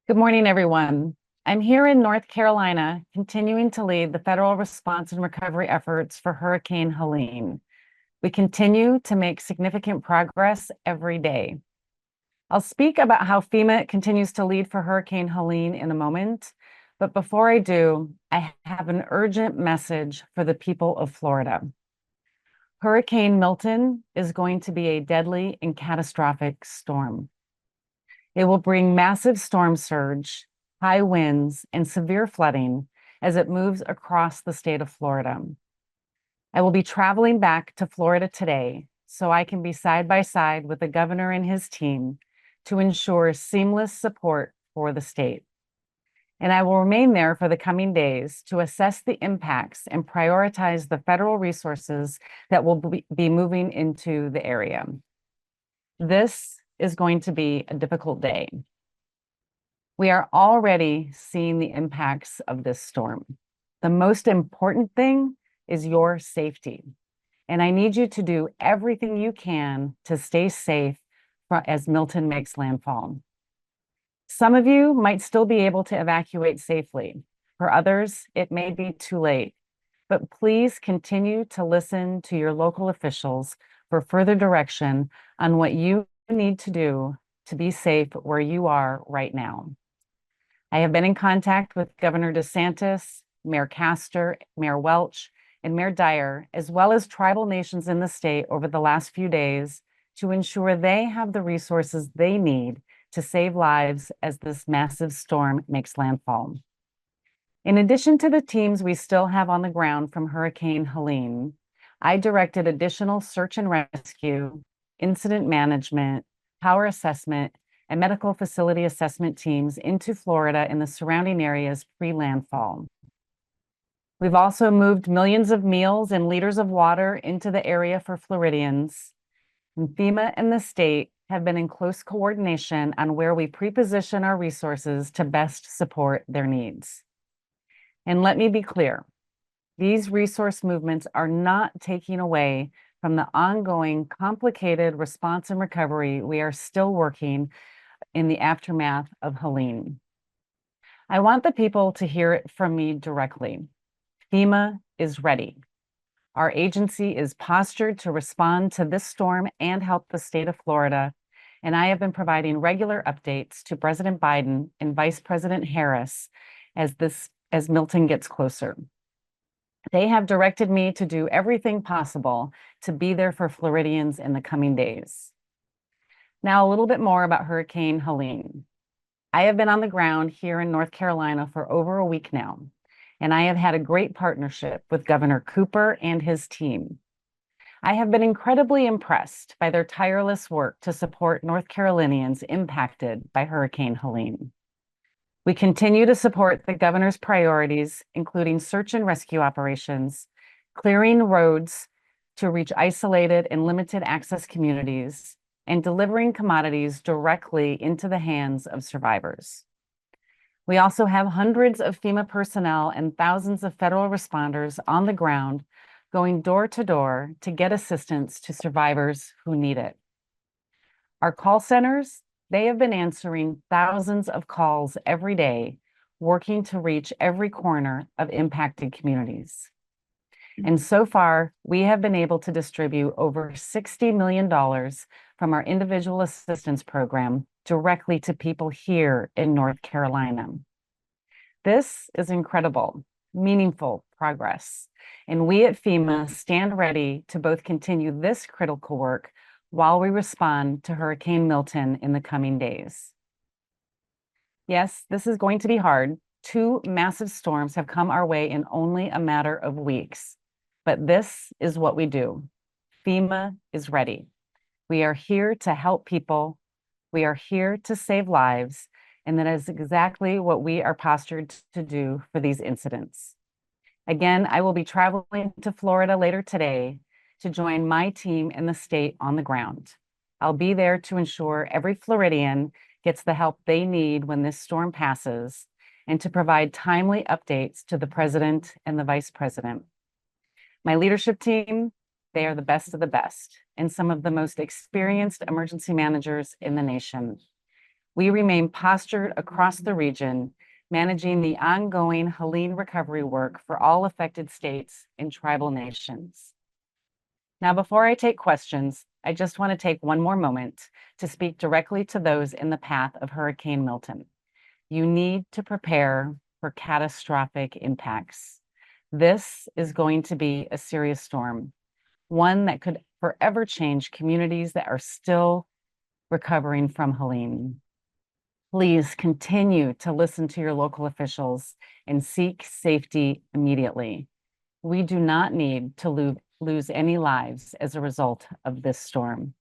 Good morning, everyone. I'm here in North Carolina, continuing to lead the federal response and recovery efforts for Hurricane Helene. We continue to make significant progress every day. I'll speak about how FEMA continues to lead for Hurricane Helene in a moment, but before I do, I have an urgent message for the people of Florida. Hurricane Milton is going to be a deadly and catastrophic storm. It will bring massive storm surge, high winds, and severe flooding as it moves across the state of Florida. I will be traveling back to Florida today so I can be side by side with the governor and his team to ensure seamless support for the state. And I will remain there for the coming days to assess the impacts and prioritize the federal resources that will be moving into the area. This is going to be a difficult day. We are already seeing the impacts of this storm. The most important thing is your safety. And I need you to do everything you can to stay safe as Milton makes landfall. Some of you might still be able to evacuate safely. For others, it may be too late. But please continue to listen to your local officials for further direction on what you need to do to be safe where you are right now. I have been in contact with Governor DeSantis, Mayor Castor, Mayor Welch, and Mayor Dyer, as well as tribal nations in the state over the last few days to ensure they have the resources they need to save lives as this massive storm makes landfall. In addition to the teams we still have on the ground from Hurricane Helene, I directed additional search and rescue, incident management, power assessment, and medical facility assessment teams into Florida and the surrounding areas pre-landfall. We've also moved millions of meals and liters of water into the area for Floridians. And FEMA and the state have been in close coordination on where we pre-position our resources to best support their needs. And let me be clear, these resource movements are not taking away from the ongoing complicated response and recovery we are still working in the aftermath of Helene. I want the people to hear it from me directly. FEMA is ready. Our agency is postured to respond to this storm and help the state of Florida, and I have been providing regular updates to President Biden and Vice President Harris as Milton gets closer. They have directed me to do everything possible to be there for Floridians in the coming days. Now, a little bit more about Hurricane Helene. I have been on the ground here in North Carolina for over a week now, and I have had a great partnership with Governor Cooper and his team. I have been incredibly impressed by their tireless work to support North Carolinians impacted by Hurricane Helene. We continue to support the governor's priorities, including search and rescue operations, clearing roads to reach isolated and limited access communities, and delivering commodities directly into the hands of survivors. We also have hundreds of FEMA personnel and thousands of federal responders on the ground going door to door to get assistance to survivors who need it. Our call centers, they have been answering thousands of calls every day, working to reach every corner of impacted communities. And so far, we have been able to distribute over $60 million from our individual assistance program directly to people here in North Carolina. This is incredible, meaningful progress. And we at FEMA stand ready to both continue this critical work while we respond to Hurricane Milton in the coming days. Yes, this is going to be hard. 2 massive storms have come our way in only a matter of weeks, but this is what we do. FEMA is ready. We are here to help people. We are here to save lives, and that is exactly what we are postured to do for these incidents. Again, I will be traveling to Florida later today to join my team in the state on the ground. I'll be there to ensure every Floridian gets the help they need when this storm passes, and to provide timely updates to the president and the vice president. My leadership team, they are the best of the best and some of the most experienced emergency managers in the nation. We remain postured across the region, managing the ongoing Helene recovery work for all affected states and tribal nations. Now, before I take questions, I just want to take one more moment to speak directly to those in the path of Hurricane Milton. You need to prepare for catastrophic impacts. This is going to be a serious storm, one that could forever change communities that are still recovering from Helene. Please continue to listen to your local officials and seek safety immediately. We do not need to lose any lives as a result of this storm.